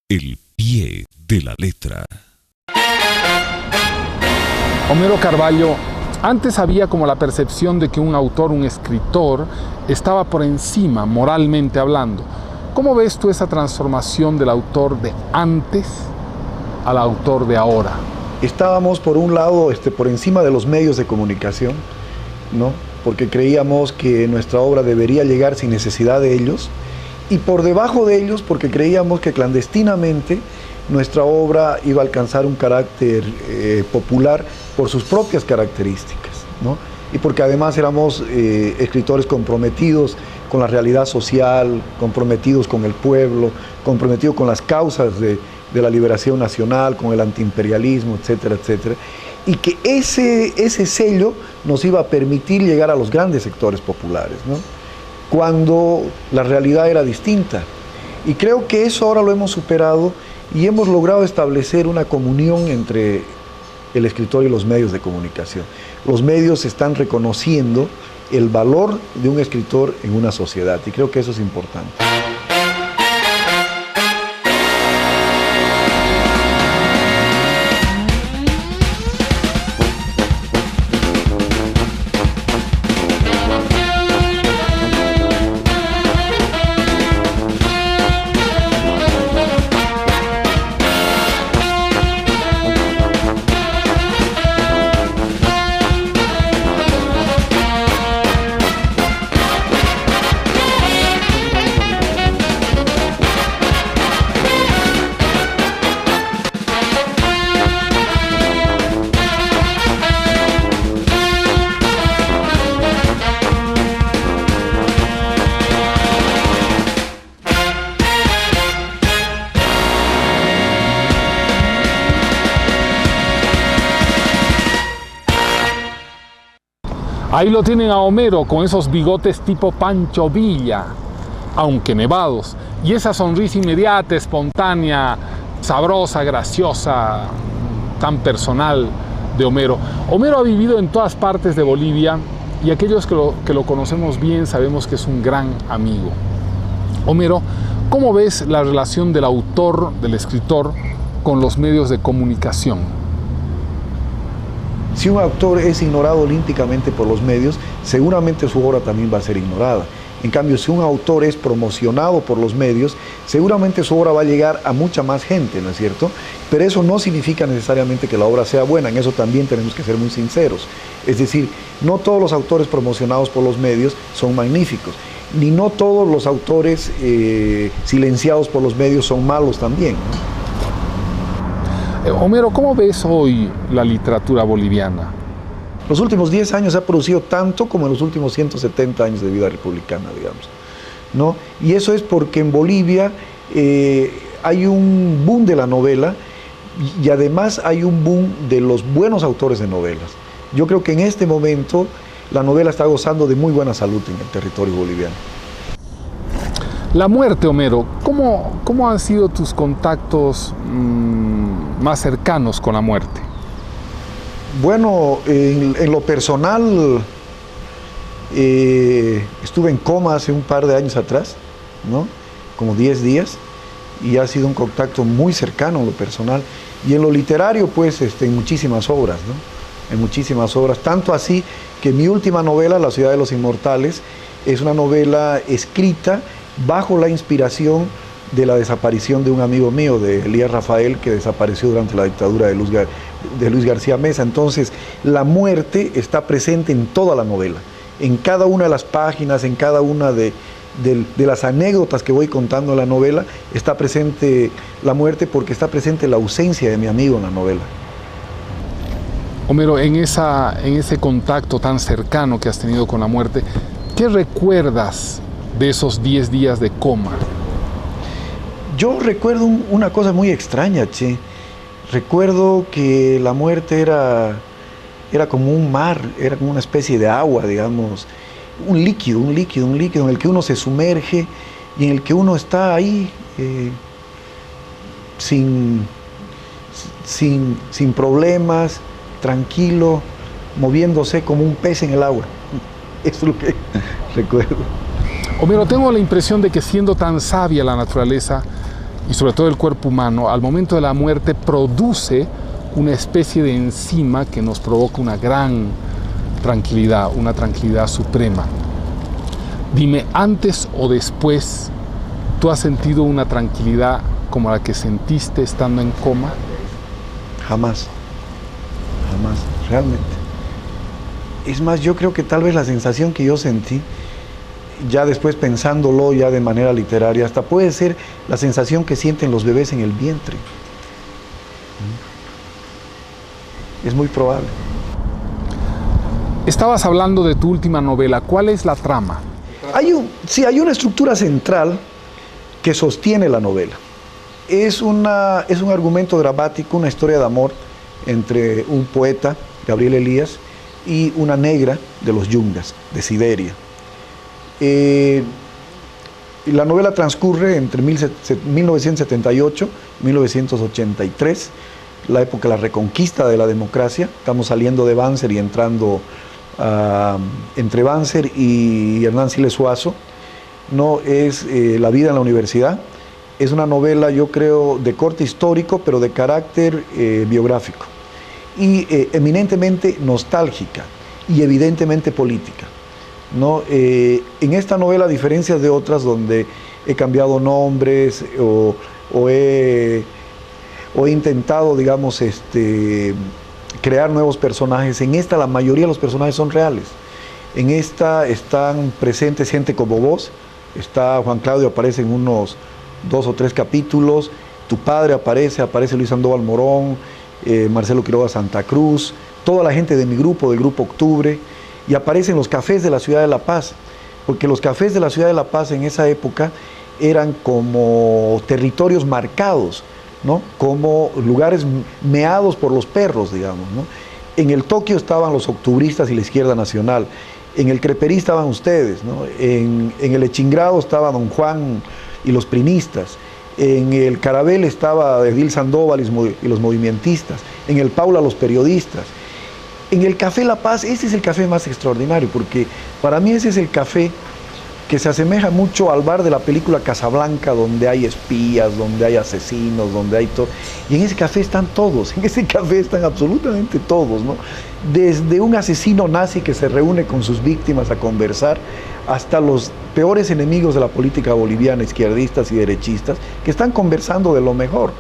El pie de la letra. Homero Carvalho, antes había como la percepción de que un autor, un escritor, estaba por encima, moralmente hablando. ¿Cómo ves tú esa transformación del autor de antes al autor de ahora? Estábamos, por un lado, por encima de los medios de comunicación, ¿no? Porque creíamos que nuestra obra debería llegar sin necesidad de ellos, y por debajo de ellos porque creíamos que clandestinamente nuestra obra iba a alcanzar un carácter popular por sus propias características, ¿no? Y porque además éramos escritores comprometidos con la realidad social, comprometidos con el pueblo, comprometidos con las causas de la liberación nacional, con el antiimperialismo, etcétera, etcétera, y que ese sello nos iba a permitir llegar a los grandes sectores populares, ¿no? Cuando la realidad era distinta. Y creo que eso ahora lo hemos superado y hemos logrado establecer una comunión entre el escritor y los medios de comunicación. Los medios están reconociendo el valor de un escritor en una sociedad y creo que eso es importante. Ahí lo tienen a Homero con esos bigotes tipo Pancho Villa, aunque nevados, y esa sonrisa inmediata, espontánea, sabrosa, graciosa, tan personal de Homero. Homero ha vivido en todas partes de Bolivia y aquellos que lo conocemos bien sabemos que es un gran amigo. Homero, ¿cómo ves la relación del autor, del escritor, con los medios de comunicación? Si un autor es ignorado olímpicamente por los medios, seguramente su obra también va a ser ignorada. En cambio, si un autor es promocionado por los medios, seguramente su obra va a llegar a mucha más gente, ¿no es cierto? Pero eso no significa necesariamente que la obra sea buena, en eso también tenemos que ser muy sinceros. Es decir, no todos los autores promocionados por los medios son magníficos, ni no todos los autores silenciados por los medios son malos también, ¿no? Homero, ¿cómo ves hoy la literatura boliviana? Los últimos 10 años se ha producido tanto como en los últimos 170 años de vida republicana, digamos, ¿no? Y eso es porque en Bolivia hay un boom de la novela y además hay un boom de los buenos autores de novelas. Yo creo que en este momento la novela está gozando de muy buena salud en el territorio boliviano. La muerte, Homero, ¿cómo han sido tus contactos más cercanos con la muerte? Bueno, en lo personal, estuve en coma hace un par de años atrás, ¿no? Como 10 días, y ha sido un contacto muy cercano en lo personal. Y en lo literario, pues, en muchísimas obras, ¿no? En muchísimas obras, tanto así que mi última novela, La ciudad de los inmortales, es una novela escrita bajo la inspiración de la desaparición de un amigo mío, de Elías Rafael, que desapareció durante la dictadura de Luis García Meza. Entonces, la muerte está presente en toda la novela, en cada una de las páginas, en cada una de las anécdotas que voy contando en la novela, está presente la muerte porque está presente la ausencia de mi amigo en la novela. Homero, en ese contacto tan cercano que has tenido con la muerte, ¿qué recuerdas de esos 10 días de coma? Yo recuerdo una cosa muy extraña, che. Recuerdo que la muerte era como un mar, era como una especie de agua, digamos, un líquido en el que uno se sumerge y en el que uno está ahí sin problemas, tranquilo, moviéndose como un pez en el agua. Eso es lo que recuerdo. Homero, tengo la impresión de que siendo tan sabia la naturaleza, y sobre todo el cuerpo humano, al momento de la muerte produce una especie de enzima que nos provoca una gran tranquilidad, una tranquilidad suprema. Dime, antes o después, ¿tú has sentido una tranquilidad como la que sentiste estando en coma? Jamás, jamás, realmente. Es más, yo creo que tal vez la sensación que yo sentí, ya después pensándolo ya de manera literaria, hasta puede ser la sensación que sienten los bebés en el vientre. Es muy probable. Estabas hablando de tu última novela. ¿Cuál es la trama? Hay una estructura central que sostiene la novela. Es un argumento dramático, una historia de amor entre un poeta, Gabriel Elías, y una negra de los Yungas, de Siberia. La novela transcurre entre 1978 y 1983, la época de la reconquista de la democracia. Estamos saliendo de Banzer y entrando entre Banzer y Hernán Siles Suazo. No es la vida en la universidad. Es una novela, yo creo, de corte histórico, pero de carácter biográfico. Y eminentemente nostálgica y evidentemente política, ¿no? En esta novela, a diferencia de otras donde he cambiado nombres o he intentado, digamos, crear nuevos personajes, en esta la mayoría de los personajes son reales. En esta están presentes gente como vos, está Juan Claudio, aparece en unos 2 o 3 capítulos, tu padre aparece Luis Sandoval Morón, Marcelo Quiroga Santa Cruz, toda la gente de mi grupo, del Grupo Octubre, y aparecen los cafés de la ciudad de La Paz, porque los cafés de la ciudad de La Paz en esa época eran como territorios marcados, ¿no? Como lugares meados por los perros, digamos, ¿no? En el Tokio estaban los octubristas y la Izquierda Nacional, en el Creperí estaban ustedes, ¿no? En el Echingrado estaba Don Juan y los primistas, en el Carabel estaba Edil Sandoval y los movimentistas, en el Paula los periodistas. En el Café La Paz, ese es el café más extraordinario, porque para mí ese es el café que se asemeja mucho al bar de la película Casablanca, donde hay espías, donde hay asesinos, donde hay todo. Y en ese café están todos, en ese café están absolutamente todos, ¿no? Desde un asesino nazi que se reúne con sus víctimas a conversar, hasta los peores enemigos de la política boliviana, izquierdistas y derechistas, que están conversando de lo mejor.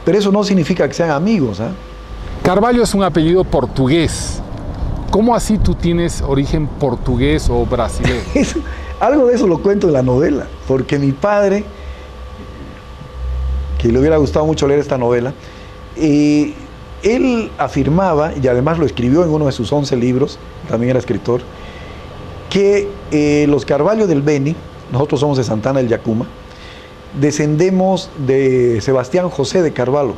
Pero eso no significa que sean amigos, ¿eh? Carvalho es un apellido portugués. ¿Cómo así tú tienes origen portugués o brasileño? Algo de eso lo cuento en la novela, porque mi padre, que le hubiera gustado mucho leer esta novela, él afirmaba, y además lo escribió en uno de sus 11 libros, también era escritor, que los Carvalho del Beni, nosotros somos de Santana del Yacuma, descendemos de Sebastián José de Carvalho,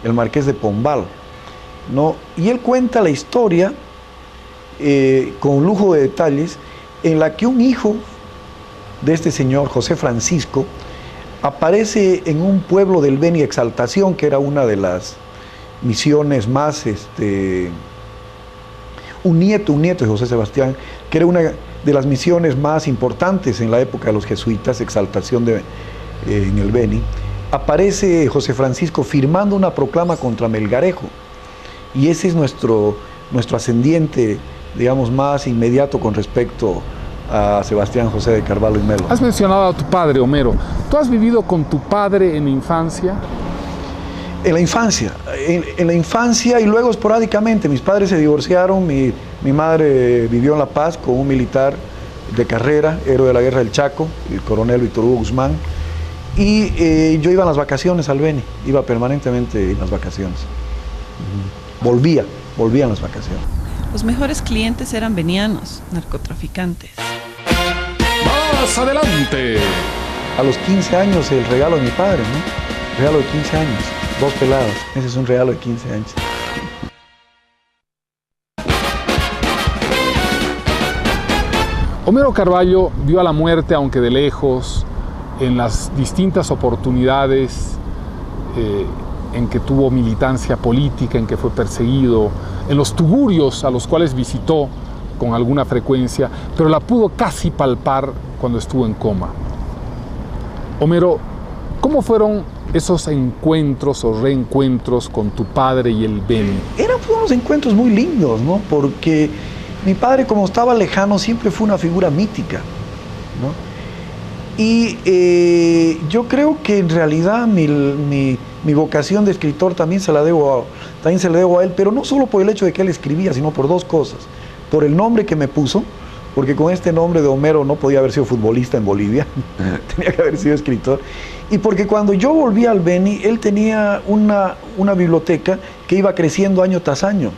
el marqués de Pombal, ¿no? Y él cuenta la historia con lujo de detalles, en la que un hijo de este señor, José Francisco, aparece en un pueblo del Beni, Exaltación, que era una de las misiones más, un nieto de José Sebastián, que era una de las misiones más importantes en la época de los jesuitas, Exaltación en el Beni. Aparece José Francisco firmando una proclama contra Melgarejo, y ese es nuestro ascendiente, digamos, más inmediato con respecto a Sebastián José de Carvalho y Melo. Has mencionado a tu padre, Homero. ¿Tú has vivido con tu padre en la infancia? En la infancia y luego esporádicamente. Mis padres se divorciaron, mi madre vivió en La Paz con un militar de carrera, héroe de la Guerra del Chaco, el coronel Víctor Hugo Guzmán, y yo iba en las vacaciones al Beni, iba permanentemente en las vacaciones. Volvía en las vacaciones. Los mejores clientes eran benianos, narcotraficantes. ¡Más adelante! A los 15 años el regalo de mi padre, ¿no? Regalo de 15 años, 2 peladas. Ese es un regalo de 15 años. Homero Carvalho vio a la muerte, aunque de lejos, en las distintas oportunidades en que tuvo militancia política, en que fue perseguido, en los tugurios a los cuales visitó con alguna frecuencia, pero la pudo casi palpar cuando estuvo en coma. Homero, ¿cómo fueron esos encuentros o reencuentros con tu padre y el Beni? Eran unos encuentros muy lindos, ¿no? Porque mi padre, como estaba lejano, siempre fue una figura mítica, ¿no? Y yo creo que en realidad mi vocación de escritor también se la debo a él, pero no solo por el hecho de que él escribía, sino por dos cosas. Por el nombre que me puso, porque con este nombre de Homero no podía haber sido futbolista en Bolivia, tenía que haber sido escritor. Y porque cuando yo volví al Beni, él tenía una biblioteca que iba creciendo año tras año.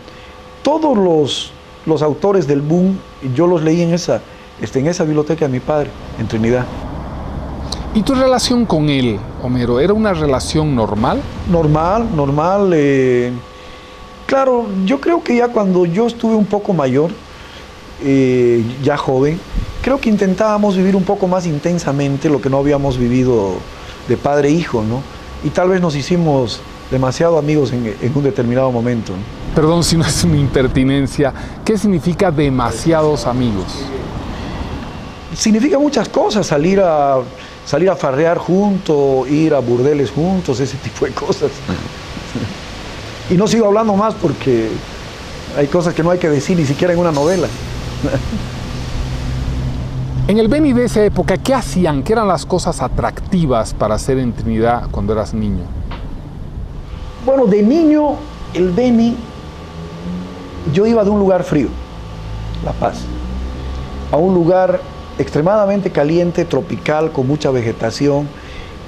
Todos los autores del boom, yo los leí en esa biblioteca de mi padre, en Trinidad. ¿Y tu relación con él, Homero, era una relación normal? Normal. Claro, yo creo que ya cuando yo estuve un poco mayor, ya joven, creo que intentábamos vivir un poco más intensamente lo que no habíamos vivido de padre e hijo, ¿no? Y tal vez nos hicimos demasiado amigos en un determinado momento, ¿no? Perdón si no es una impertinencia, ¿qué significa demasiados amigos? Significa muchas cosas, salir a farrear juntos, ir a burdeles juntos, ese tipo de cosas. Y no sigo hablando más porque hay cosas que no hay que decir ni siquiera en una novela. En el Beni de esa época, ¿qué hacían? ¿Qué eran las cosas atractivas para hacer en Trinidad cuando eras niño? Bueno, de niño, el Beni, yo iba de un lugar frío, La Paz, a un lugar extremadamente caliente, tropical, con mucha vegetación,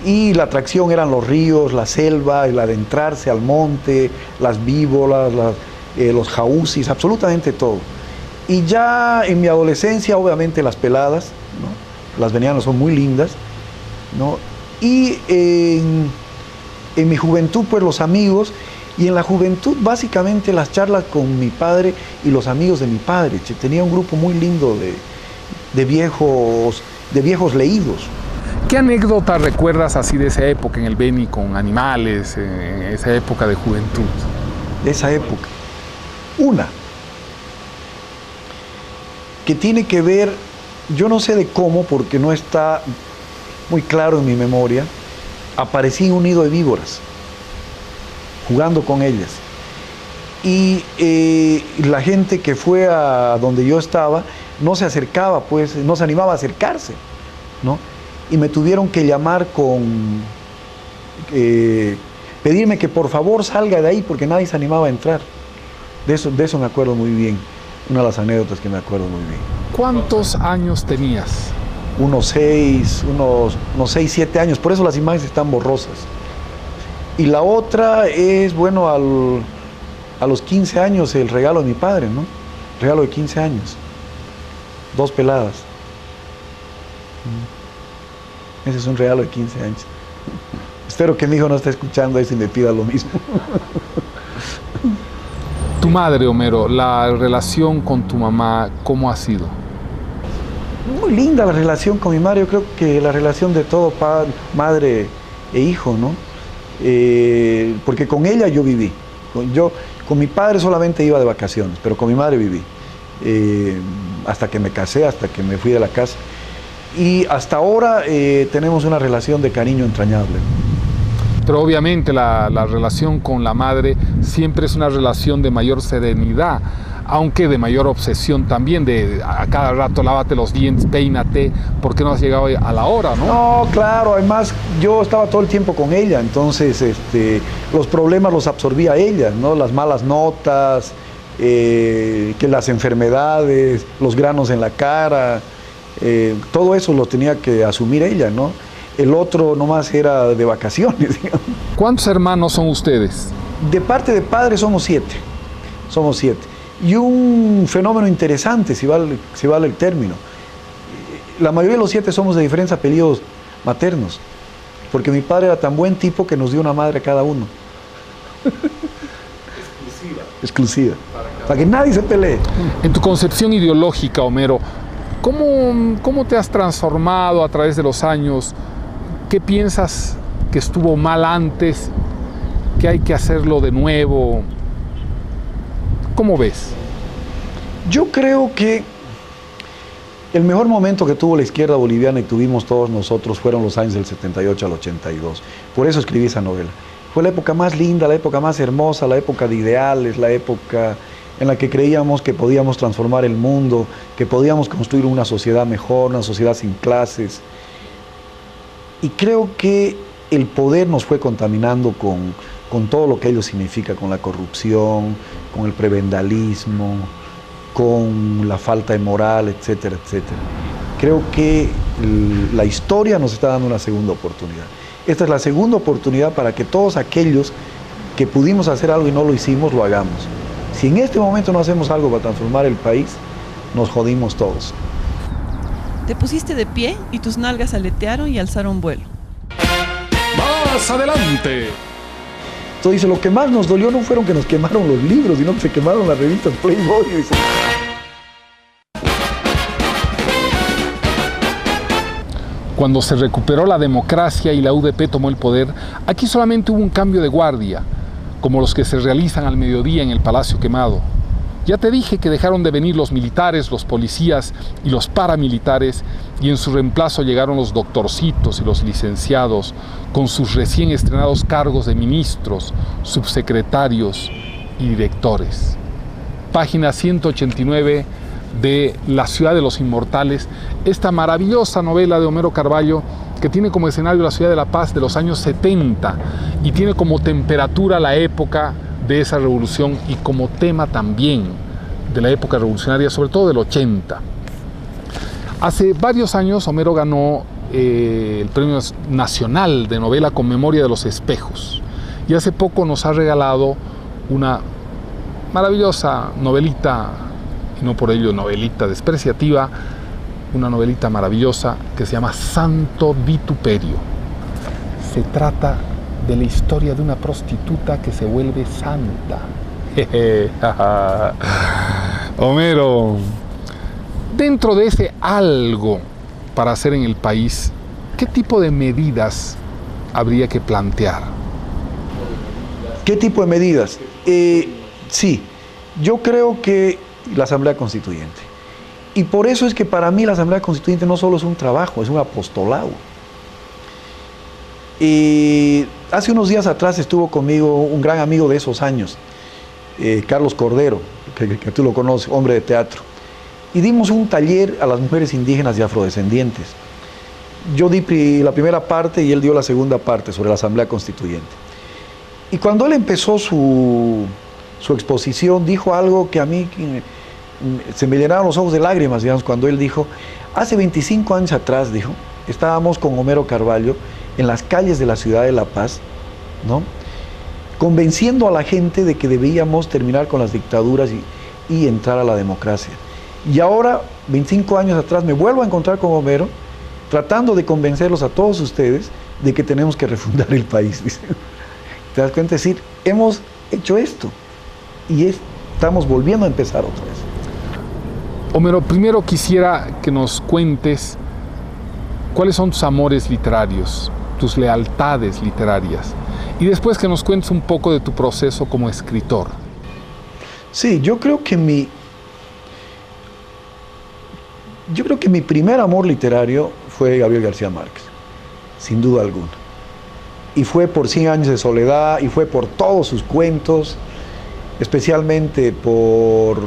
y la atracción eran los ríos, la selva, el adentrarse al monte, las víboras, los jaúzis, absolutamente todo. Y ya en mi adolescencia, obviamente, las peladas, ¿no? Las venianas son muy lindas, ¿no? Y en mi juventud, pues los amigos, y en la juventud básicamente las charlas con mi padre y los amigos de mi padre. Tenía un grupo muy lindo de viejos leídos. ¿Qué anécdota recuerdas así de esa época en el Beni con animales, en esa época de juventud? De esa época. Una, que tiene que ver, yo no sé de cómo, porque no está muy claro en mi memoria, aparecí en un nido de víboras, jugando con ellas. Y la gente que fue a donde yo estaba no se acercaba, pues, no se animaba a acercarse, ¿no? Y me tuvieron que llamar pedirme que por favor salga de ahí porque nadie se animaba a entrar. De eso me acuerdo muy bien, una de las anécdotas que me acuerdo muy bien. ¿Cuántos años tenías? Unos 6, 7 años, por eso las imágenes están borrosas. Y la otra es, bueno, a los 15 años, el regalo de mi padre, ¿no? Regalo de 15 años. 2 peladas. Ese es un regalo de 15 años. Espero que mi hijo no esté escuchando eso y me pida lo mismo. Tu madre, Homero, la relación con tu mamá, ¿cómo ha sido? Muy linda la relación con mi madre. Yo creo que la relación de todo padre, madre e hijo, ¿no? Porque con ella yo viví. Con mi padre solamente iba de vacaciones, pero con mi madre viví. Hasta que me casé, hasta que me fui de la casa. Y hasta ahora tenemos una relación de cariño entrañable. Pero obviamente la relación con la madre siempre es una relación de mayor serenidad, aunque de mayor obsesión también, de a cada rato lávate los dientes, peínate, porque no has llegado a la hora, ¿no? No, claro, además yo estaba todo el tiempo con ella, entonces los problemas los absorbía ella, ¿no? Las malas notas, que las enfermedades, los granos en la cara, todo eso lo tenía que asumir ella, ¿no? El otro nomás era de vacaciones, digamos. ¿Cuántos hermanos son ustedes? De parte de padre somos 7. Y un fenómeno interesante, si vale el término. La mayoría de los 7 somos de diferentes apellidos maternos, porque mi padre era tan buen tipo que nos dio una madre a cada uno. Exclusiva. Para que nadie se pelee. En tu concepción ideológica, Homero, ¿cómo te has transformado a través de los años? ¿Qué piensas que estuvo mal antes? ¿Que hay que hacerlo de nuevo? ¿Cómo ves? Yo creo que El mejor momento que tuvo la izquierda boliviana y tuvimos todos nosotros fueron los años del 78 al 82. Por eso escribí esa novela. Fue la época más linda, la época más hermosa, la época de ideales, la época en la que creíamos que podíamos transformar el mundo, que podíamos construir una sociedad mejor, una sociedad sin clases. Y creo que el poder nos fue contaminando con todo lo que ello significa, con la corrupción, con el prebendalismo, con la falta de moral, etcétera, etcétera. Creo que la historia nos está dando una segunda oportunidad. Esta es la segunda oportunidad para que todos aquellos que pudimos hacer algo y no lo hicimos, lo hagamos. Si en este momento no hacemos algo para transformar el país, nos jodimos todos. Te pusiste de pie y tus nalgas aletearon y alzaron vuelo. ¡Más adelante! Entonces, lo que más nos dolió no fueron que nos quemaron los libros, sino que se quemaron las revistas Playboy. Cuando se recuperó la democracia y la UDP tomó el poder, aquí solamente hubo un cambio de guardia, como los que se realizan al mediodía en el Palacio Quemado. Ya te dije que dejaron de venir los militares, los policías y los paramilitares, y en su reemplazo llegaron los doctorcitos y los licenciados con sus recién estrenados cargos de ministros, subsecretarios y directores. Página 189 de La ciudad de los inmortales, esta maravillosa novela de Homero Carvalho que tiene como escenario la ciudad de La Paz de los años 70 y tiene como temperatura la época de esa revolución y como tema también de la época revolucionaria, sobre todo del 80. Hace varios años Homero ganó el Premio Nacional de Novela con Memoria de los Espejos y hace poco nos ha regalado una maravillosa novelita, y no por ello novelita despreciativa, una novelita maravillosa que se llama Santo Vituperio. Se trata de la historia de una prostituta que se vuelve santa. Homero, dentro de ese algo para hacer en el país, ¿qué tipo de medidas habría que plantear? ¿Qué tipo de medidas? Sí, yo creo que la Asamblea Constituyente. Y por eso es que para mí la Asamblea Constituyente no solo es un trabajo, es un apostolado. Hace unos días atrás estuvo conmigo un gran amigo de esos años, Carlos Cordero, que tú lo conoces, hombre de teatro. Y dimos un taller a las mujeres indígenas y afrodescendientes. Yo di la primera parte y él dio la segunda parte sobre la Asamblea Constituyente. Y cuando él empezó su exposición, dijo algo que a mí se me llenaron los ojos de lágrimas, digamos, cuando él dijo, hace 25 años atrás, dijo, estábamos con Homero Carvalho en las calles de la ciudad de La Paz, ¿no?, convenciendo a la gente de que debíamos terminar con las dictaduras y entrar a la democracia. Y ahora, 25 años atrás, me vuelvo a encontrar con Homero, tratando de convencerlos a todos ustedes de que tenemos que refundar el país. ¿Te das cuenta? Es decir, hemos hecho esto y estamos volviendo a empezar otra vez. Homero, primero quisiera que nos cuentes cuáles son tus amores literarios, tus lealtades literarias, y después que nos cuentes un poco de tu proceso como escritor. Sí, yo creo que mi primer amor literario fue Gabriel García Márquez, sin duda alguna. Y fue por 100 años de soledad, y fue por todos sus cuentos, especialmente por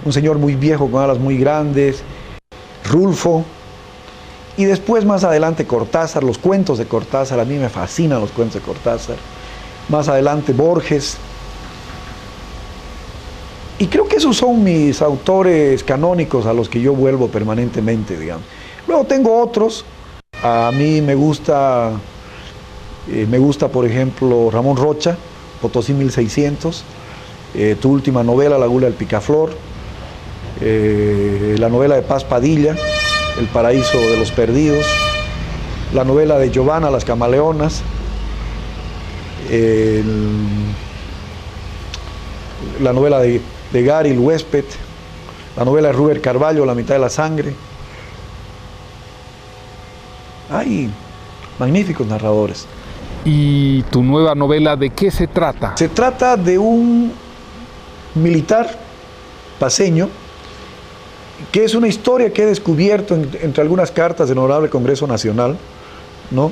Un señor muy viejo con alas muy grandes, Rulfo, y después más adelante Cortázar, los cuentos de Cortázar, a mí me fascinan los cuentos de Cortázar, más adelante Borges, y creo que esos son mis autores canónicos a los que yo vuelvo permanentemente, digamos. Luego tengo otros, a mí me gusta por ejemplo Ramón Rocha, Potosí 1600, tu última novela, La gula del picaflor, la novela de Paz Padilla, El paraíso de los perdidos, la novela de Giovanna, Las camaleonas, la novela de Gary, El huésped, la novela de Rubén Carvalho, La mitad de la sangre. Hay magníficos narradores. ¿Y tu nueva novela de qué se trata? Se trata de un militar paceño que es una historia que he descubierto entre algunas cartas del Honorable Congreso Nacional, ¿no?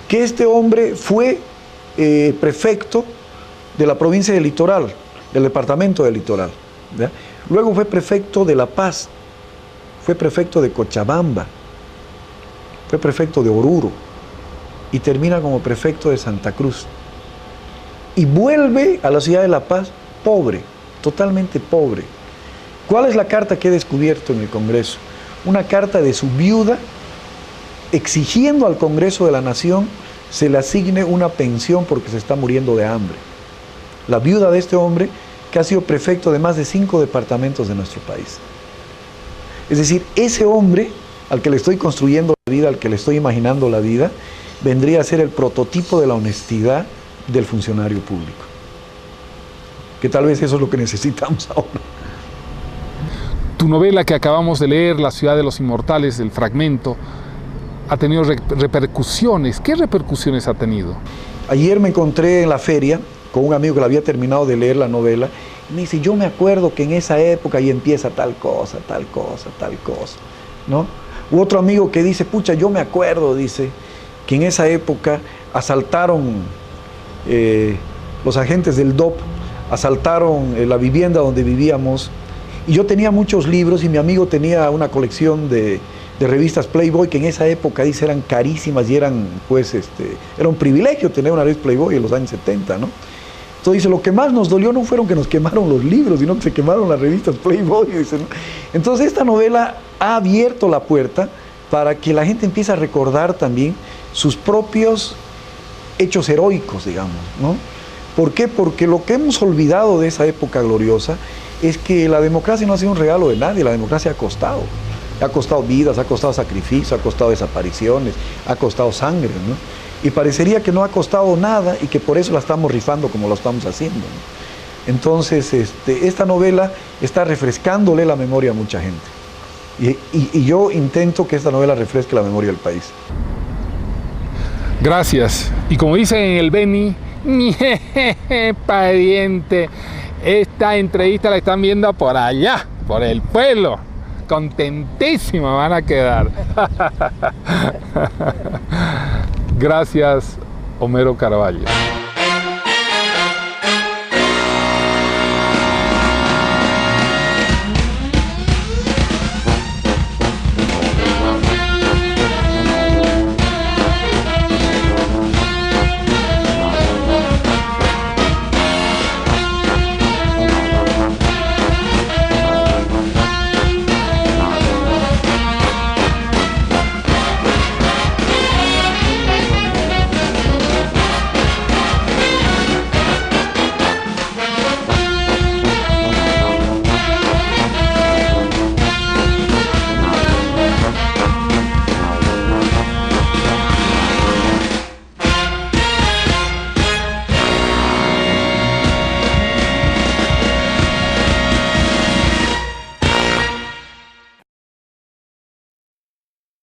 Que este hombre fue prefecto de la provincia del Litoral, del departamento del Litoral, ¿ya? Luego fue prefecto de La Paz, fue prefecto de Cochabamba, fue prefecto de Oruro y termina como prefecto de Santa Cruz. Y vuelve a la ciudad de La Paz pobre, totalmente pobre. ¿Cuál es la carta que he descubierto en el Congreso? Una carta de su viuda exigiendo al Congreso de la Nación se le asigne una pensión porque se está muriendo de hambre. La viuda de este hombre que ha sido prefecto de más de 5 departamentos de nuestro país. Es decir, ese hombre al que le estoy construyendo la vida, al que le estoy imaginando la vida, vendría a ser el prototipo de la honestidad del funcionario público. Que tal vez eso es lo que necesitamos ahora. Tu novela que acabamos de leer, La ciudad de los inmortales, el fragmento, ha tenido repercusiones. ¿Qué repercusiones ha tenido? Ayer me encontré en la feria con un amigo que le había terminado de leer la novela y me dice, yo me acuerdo que en esa época y empieza tal cosa, tal cosa, tal cosa, ¿no? U otro amigo que dice, pucha, yo me acuerdo, dice, que en esa época asaltaron los agentes del DOP, asaltaron la vivienda donde vivíamos y yo tenía muchos libros y mi amigo tenía una colección de revistas Playboy que en esa época, dice, eran carísimas y eran, pues, era un privilegio tener una revista Playboy en los años 70, ¿no? Entonces dice, lo que más nos dolió no fueron que nos quemaron los libros, sino que se quemaron las revistas Playboy, dice, ¿no? Entonces esta novela ha abierto la puerta para que la gente empiece a recordar también sus propios hechos heroicos, digamos, ¿no? ¿Por qué? Porque lo que hemos olvidado de esa época gloriosa es que la democracia no ha sido un regalo de nadie, la democracia ha costado vidas, ha costado sacrificios, ha costado desapariciones, ha costado sangre, ¿no? Y parecería que no ha costado nada y que por eso la estamos rifando como lo estamos haciendo, ¿no? Entonces, esta novela está refrescándole la memoria a mucha gente. Y yo intento que esta novela refresque la memoria del país. Gracias. Y como dicen en el Beni, pariente, esta entrevista la están viendo por allá, por el pueblo. Contentísima van a quedar. Gracias, Homero Carvalho.